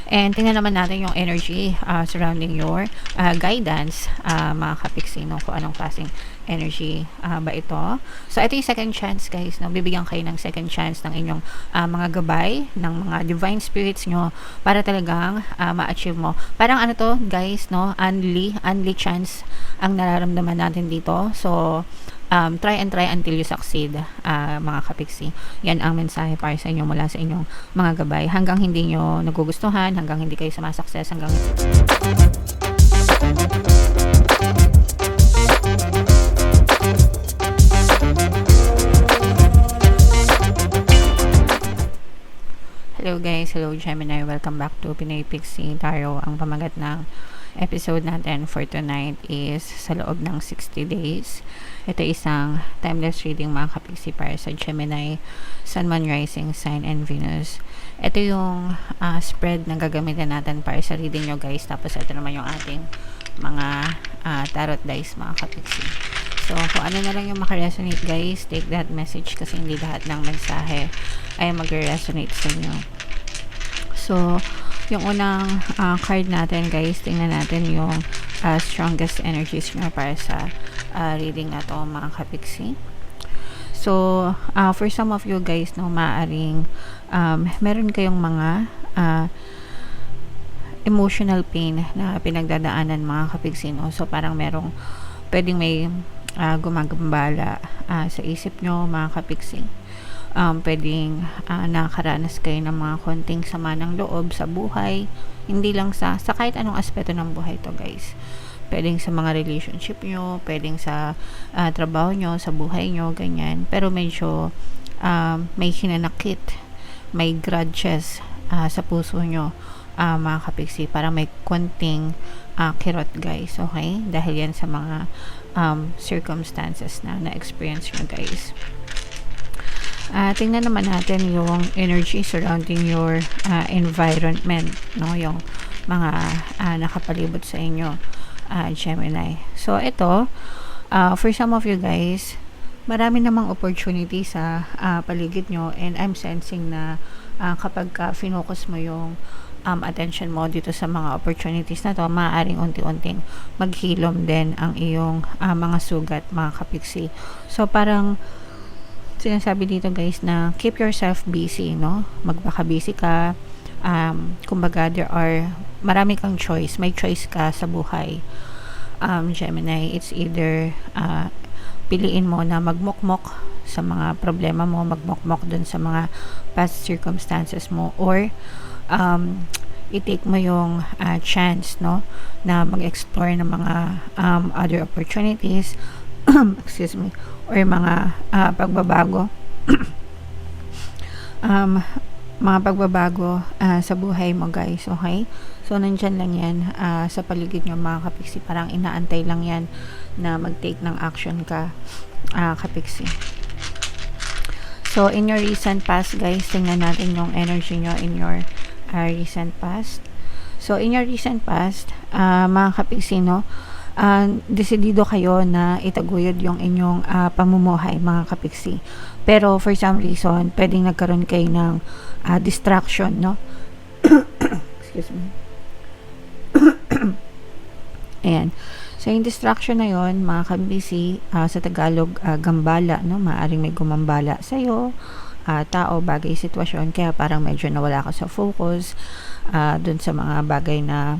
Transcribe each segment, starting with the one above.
And tingnan naman natin yung energy surrounding your guidance, mga kapiksi, no? Kung anong klaseng energy ba ito. So, ito yung second chance, guys, no? Bibigyan kayo ng second chance ng inyong mga gabay, ng mga divine spirits nyo para talagang ma-achieve mo. Parang ano to, guys, no? Only chance ang nararamdaman natin dito. So, try until you succeed, mga kapiksi. Yan ang mensahe para sa inyo mula sa inyong mga gabay. Hanggang hindi nyo nagugustuhan, hanggang hindi kayo sumasukses, hanggang hello guys, hello Gemini, welcome back to Pinoy Pixie Tarot. Ang pamagat ng episode natin for tonight is sa loob ng 60 days. Ito isang timeless reading, mga kapiksi, para sa Gemini, Sun, Moon, Rising, Sign, and Venus. Ito yung spread na gagamitin natin para sa reading nyo, guys. Tapos ito naman yung ating mga tarot dice, mga kapiksi. So, kung ano na lang yung makaresonate, guys, take that message kasi hindi lahat ng mensahe ay mag-resonate sa inyo. So, yung unang card natin, guys, tingnan natin yung strongest energies nyo para sa reading na to, mga kapiksi. So, for some of you guys, no, maaaring meron kayong mga emotional pain na pinagdadaanan, mga kapiksi, no? So, parang merong pwedeng may gumagambala sa isip nyo, mga kapiksi. Pwedeng nakakaranas kayo ng mga konting sama ng loob sa buhay, hindi lang sa kahit anong aspeto ng buhay to, guys. Pwedeng sa mga relationship nyo, pwedeng sa trabaho nyo, sa buhay nyo, ganyan. Pero medyo may hinanakit, may grudges sa puso nyo, mga kapiksi. Parang may konting kirot, guys, okay? Dahil yan sa mga circumstances na na-experience nyo, guys. Tingnan naman natin yung energy surrounding your environment, no? Yung mga nakapalibot sa inyo, Gemini. So, ito, for some of you guys, marami namang opportunity sa paligid nyo, and I'm sensing na kapag finocus mo yung attention mo dito sa mga opportunities na to, maaaring unti-unting maghilom din ang iyong mga sugat, mga kapiksi. So, parang sinasabi dito, guys, na keep yourself busy, no? Magbaka-busy ka. Kumbaga, marami kang choice. May choice ka sa buhay, Gemini. It's either piliin mo na magmukmok sa mga problema mo, magmukmok dun sa mga past circumstances mo, or i-take mo yung chance, no, na mag-explore ng mga other opportunities excuse me, or mga pagbabago mga pagbabago sa buhay mo, guys, okay? So, nandyan lang yan sa paligid nyo, mga kapiksi. Parang inaantay lang yan na mag-take ng action ka, kapiksi. So, in your recent past, guys, tingnan natin yung energy nyo in your recent past. So, in your recent past, mga kapiksi, no, desidido kayo na itaguyod yung inyong pamumuhay, mga kapiksi. Pero for some reason, pwedeng nagkaroon kayo ng distraction, no? Excuse me. Ayan. So, yung distraction na yon, mga kapiksi, sa Tagalog, gambala, no? Maaring may gumambala sa'yo, tao, bagay, sitwasyon, kaya parang medyo nawala ka sa focus dun sa mga bagay na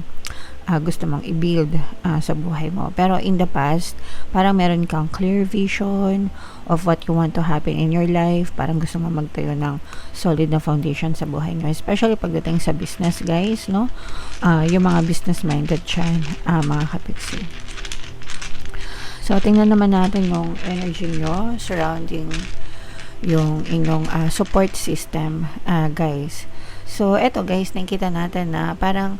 gusto mong i-build sa buhay mo. Pero in the past, parang meron kang clear vision of what you want to happen in your life. Parang gusto mo magtayo ng solid na foundation sa buhay nyo. Especially pagdating sa business, guys, no? Yung mga business-minded dyan, mga kapiksi. So, tingnan naman natin yung energy nyo surrounding yung inyong support system, guys. So, eto, guys, nakikita natin na parang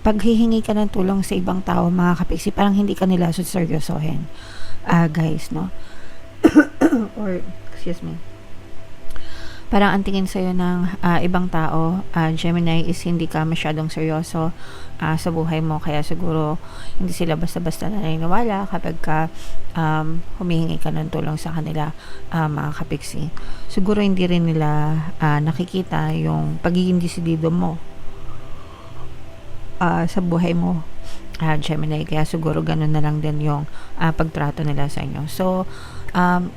paghihingi ka ng tulong sa ibang tao, mga kapiksi, parang hindi ka nila seryosohin, guys, no? Or, excuse me, parang ang tingin sa'yo ng ibang tao, Gemini, is hindi ka masyadong seryoso sa buhay mo. Kaya siguro hindi sila basta-basta naniniwala kapag humihingi ka ng tulong sa kanila, mga kapiksi. Siguro hindi rin nila nakikita yung pagiging desidido mo sa buhay mo, Gemini. Kaya siguro ganun na lang din yung pagtrato nila sa inyo. So,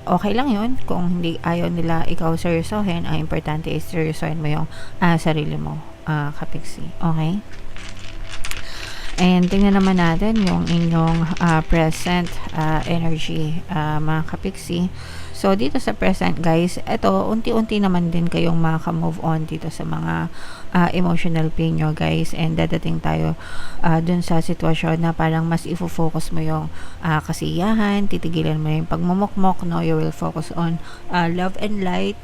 okay lang yun kung hindi ayaw nila ikaw seryosohin. Ang importante is seryosohin mo yung sarili mo, kapiksi. Okay? And tingnan naman natin yung inyong present energy, mga kapiksi. So, dito sa present, guys, ito, unti-unti naman din kayong maka-move on dito sa mga emotional pain nyo, guys. And dadating tayo dun sa sitwasyon na parang mas ifo-focus mo yung kasiyahan, titigilan mo yung pagmumukmok, no? You will focus on love and light.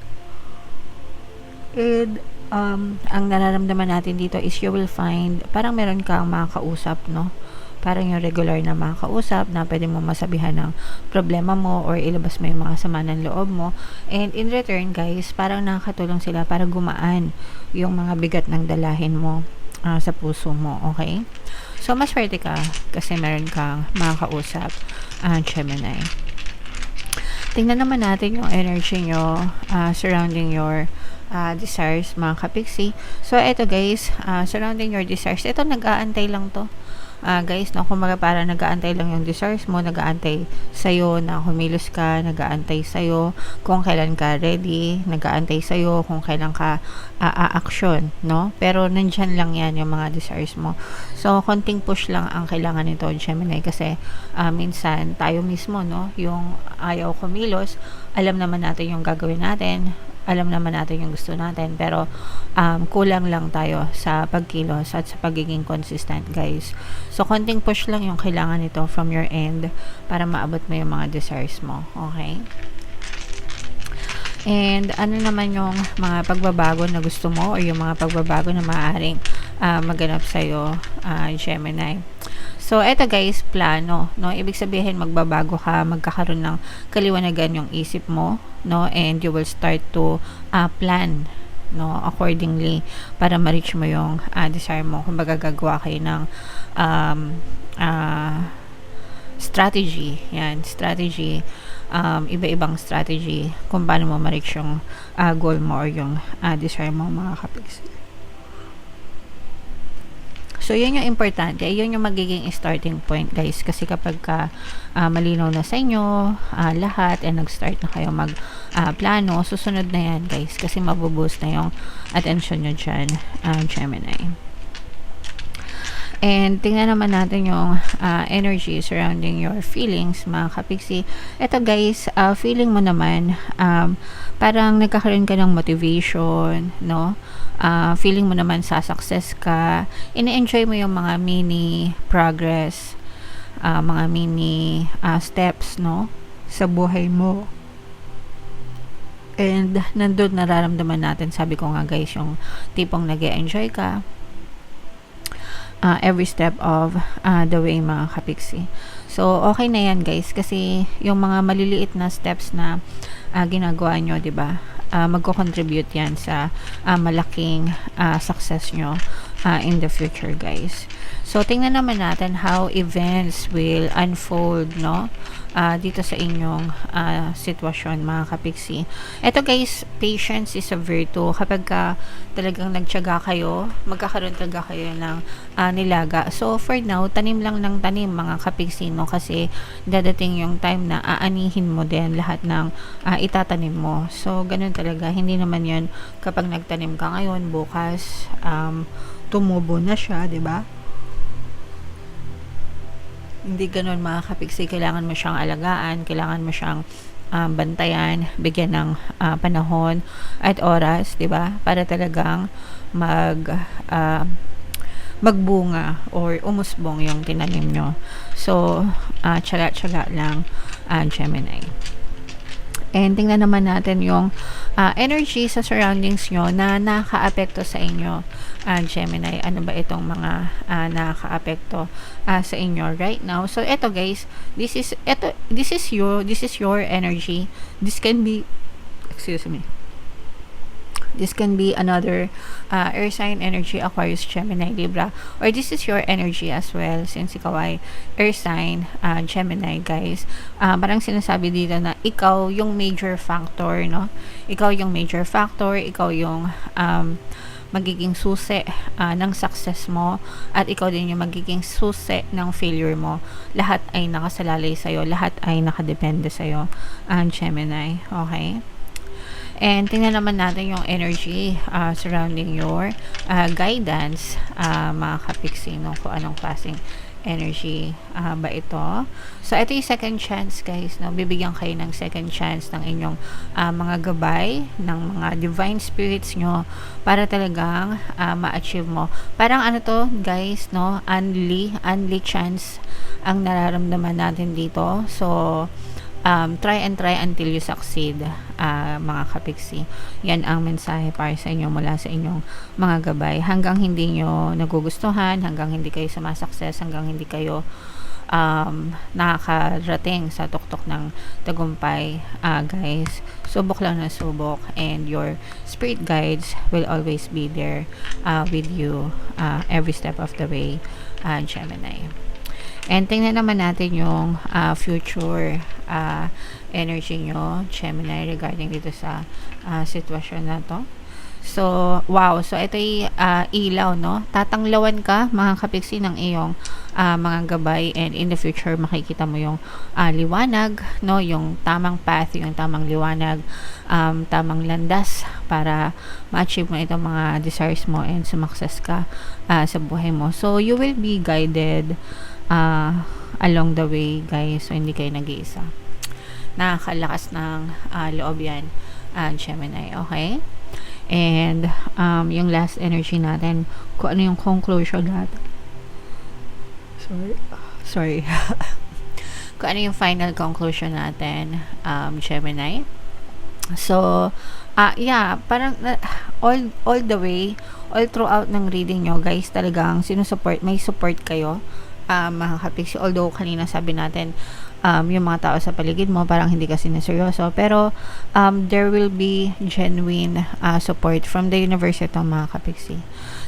And ang nararamdaman natin dito is you will find, parang meron kang makakausap, no? Parang yung regular na makakausap na pwede mo masabihan ng problema mo or ilabas mo yung mga sama ng loob mo. And in return, guys, parang nakakatulong sila para gumaan yung mga bigat ng dalahin mo sa puso mo, okay? So, maswerte ka kasi meron kang makakausap, Gemini. Tingnan naman natin yung energy nyo surrounding your desires, mga kapiksi. So, ito, guys, surrounding your desires, ito nag-aantay lang to. Guys, no, kumaga parang nag-aantay lang yung desires mo, nag-aantay sa'yo na kumilos ka, nag-aantay sa'yo kung kailan ka ready, nag-aantay sa'yo kung kailan ka a-action, no? Pero nandyan lang yan yung mga desires mo. So, konting push lang ang kailangan nito, Gemini, kasi minsan tayo mismo, no, yung ayaw kumilos, alam naman natin yung gagawin natin, alam naman natin yung gusto natin, pero kulang lang tayo sa pagkilos at sa pagiging consistent, guys. So, konting push lang yung kailangan nito from your end para maabot mo yung mga desires mo, okay? And ano naman yung mga pagbabago na gusto mo or yung mga pagbabago na maaaring maganap sa'yo, Gemini? So, eto, guys, plano, no? Ibig sabihin, magbabago ka, magkakaroon ng kaliwanagan yung isip mo, no? And you will start to plan, no, accordingly para ma-reach mo yung desire mo. Kumbaga, gagawa kayo ng strategy. Yan, strategy. Iba-ibang strategy kung paano mo ma-reach yung goal mo or yung desire mo, mga kapiksi. So, yun yung importante. Yun yung magiging starting point, guys. Kasi kapag malinaw na sa inyo lahat and nag-start na kayo plano, susunod na yan, guys. Kasi mabuboost na yung attention nyo dyan, Gemini. And tingnan naman natin yung energy surrounding your feelings, mga kapiksi. Ito, guys, feeling mo naman parang nagkakaroon ka ng motivation, no? Feeling mo naman sa success ka. Ini-enjoy mo yung mga mini progress, mga mini steps, no, sa buhay mo. And nandun nararamdaman natin, sabi ko nga, guys, yung tipong nag-e-enjoy ka every step of the way, mga kapiksi. So, okay na yan, guys, kasi yung mga maliliit na steps na ginagawa nyo, diba, magko-contribute yan sa malaking success nyo in the future, guys. So, tingnan naman natin how events will unfold, no, dito sa inyong sitwasyon, mga kapiksi. Ito, guys, patience is a virtue. Kapag talagang nagtiyaga kayo, magkakaroon talaga kayo ng nilaga. So, for now, tanim lang ng tanim, mga kapiksi, no, kasi dadating yung time na aanihin mo din lahat ng itatanim mo. So, ganun talaga. Hindi naman yun kapag nagtanim ka ngayon, bukas tumubo na siya, 'di ba? Hindi ganun, mga kapiksi. Kailangan mo siyang alagaan, kailangan mo siyang bantayan, bigyan ng panahon at oras, 'di ba? Para talagang magbunga or umusbong yung tinanim nyo. So, tsaga-tsaga lang, Gemini. And tingnan naman natin yung energy sa surroundings nyo na nakaka-apekto sa inyo, Gemini. Ano ba itong mga nakaka-apekto sa inyo right now? So, eto, guys, this is your energy. This can be, excuse me. This can be another air sign energy, Aquarius, Gemini, Libra, or this is your energy as well since ikaw ay air sign, Gemini, guys. Parang sinasabi dito na ikaw yung major factor, no? Ikaw yung major factor, ikaw yung magiging susi ng success mo, at ikaw din yung magiging susi ng failure mo. Lahat ay nakasalalay sa'yo, lahat ay nakadepende sa'yo, Gemini. Okay? And tingnan naman natin yung energy surrounding your guidance, mga kapiksi, no? Kung anong klaseng energy ba ito. So, ito yung second chance, guys, no? Bibigyan kayo ng second chance ng inyong mga gabay, ng mga divine spirits nyo, para talagang ma-achieve mo. Parang ano to, guys, no? Unli chance ang nararamdaman natin dito. So, try until you succeed, mga kapiksi. Yan ang mensahe para sa inyo mula sa inyong mga gabay. Hanggang hindi nyo nagugustuhan, hanggang hindi kayo sumasukses, hanggang hindi kayo nakakarating sa tuktok ng tagumpay, guys, subok lang na subok, and your spirit guides will always be there with you every step of the way, Gemini. And tingnan naman natin yung future energy nyo, Gemini, regarding dito sa sitwasyon na to. So, wow. So, ito yung ilaw, no? Tatanglawan ka, mga kapiksi, ng iyong mga gabay, and in the future, makikita mo yung liwanag, no? Yung tamang path, yung tamang liwanag, tamang landas para ma-achieve mo itong mga desires mo and sumakses ka sa buhay mo. So, you will be guided along the way, guys. So, hindi kayo nag-iisa. Nakakalakas ng loob yan, Gemini. Okay? And yung last energy natin, kung ano yung conclusion natin. Sorry. Kung ano yung final conclusion natin, Gemini. So, yeah, parang all the way, all throughout ng reading nyo, guys, talagang may support kayo, mga kapiksi. Although kanina sabi natin, yung mga tao sa paligid mo parang hindi kasi seryoso, pero there will be genuine support from the universe ito, mga kapiksi.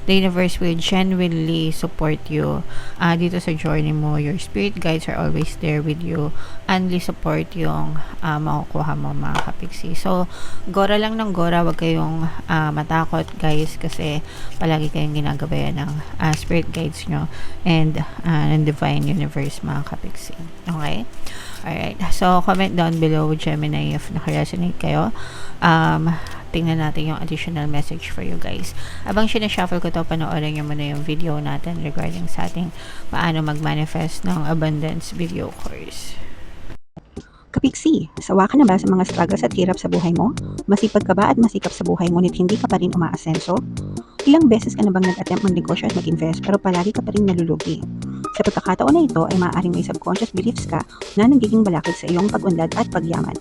The universe will genuinely support you dito sa journey mo. Your spirit guides are always there with you, and support yung makukuha mo, mga kapiksi. So, gora lang ng gora, wag kayong matakot, guys, kasi palagi kayong ginagabayan ng spirit guides nyo and divine universe, mga kapiksi. Okay? Alright. So, comment down below, Gemini, if naka-resonate kayo. Tingnan natin yung additional message for you, guys. Abang sinashuffle ko to, panoorin nyo muna yung video natin regarding sa ating paano mag-manifest ng abundance video course. Kapiksi, sawa ka na ba sa mga struggles at hirap sa buhay mo? Masipag ka ba at masikap sa buhay ngunit hindi ka pa rin umaasenso? Ilang beses ka na bang nag-attempt mag-negosyo at mag-invest pero palagi ka pa rin nalulugi? Sa pagkakataon na ito ay maaaring may subconscious beliefs ka na nagiging balakid sa iyong pag-unlad at pagyaman.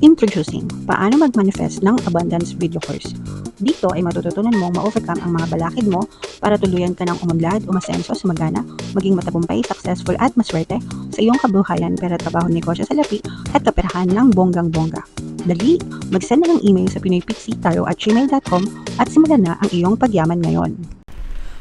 Introducing, paano mag-manifest ng abundance video course. Dito ay matututunan mong ma-overcome ang mga balakid mo para tuluyan ka ng umunlad, umasenso, sumagana, maging matagumpay, successful at maswerte sa iyong kabuhayan, pera, trabaho, negosyo, salapi at kaperahan ng bonggang-bongga. Dali, mag-send na ng email sa pinoypixie@gmail.com at simulan na ang iyong pagyaman ngayon.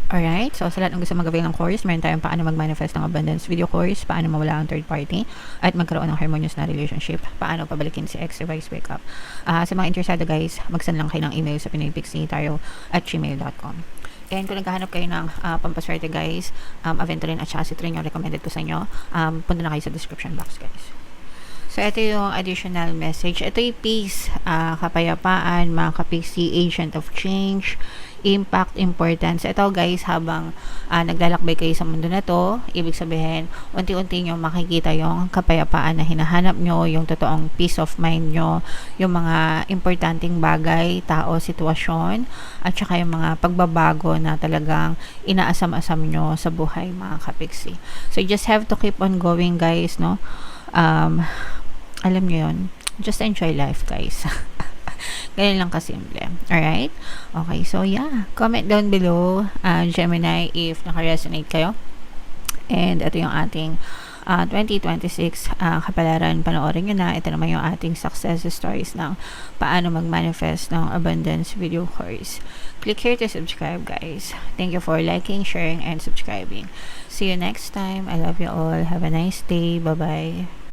Alright, so sa lahat ng gusto mag-avail ng course, meron tayong paano mag-manifest ng abundance video course, paano mawala ang third party, at magkaroon ng harmonious na relationship, paano pabalikin si ex, revise, break up. Sa mga interesado, guys, mag-send lang kayo ng email sa pinoypixie@gmail.com. And kung naghahanap kayo ng pampaswerte, guys, Aventurin at saka Citrin yung recommended ko sa inyo, punta na kayo sa description box, guys. So, ito yung additional message. Ito yung peace, kapayapaan, mga kapiksi, agent of change, impact, importance. Ito, guys, habang naglalakbay kayo sa mundo na to, ibig sabihin, unti-unti nyo makikita yung kapayapaan na hinahanap nyo, yung totoong peace of mind nyo, yung mga importanteng bagay, tao, sitwasyon, at saka yung mga pagbabago na talagang inaasam-asam nyo sa buhay, mga kapiksi. So, you just have to keep on going, guys, no? Alam nyo yun, just enjoy life, guys. Ganyan lang kasimple. Alright? Okay, so yeah. Comment down below, Gemini, if naka-resonate kayo. And ito yung ating 2026 kapalaran, panoorin nyo na. Ito naman yung ating success stories ng paano mag-manifest ng abundance video course. Click here to subscribe, guys. Thank you for liking, sharing, and subscribing. See you next time. I love you all. Have a nice day. Bye-bye.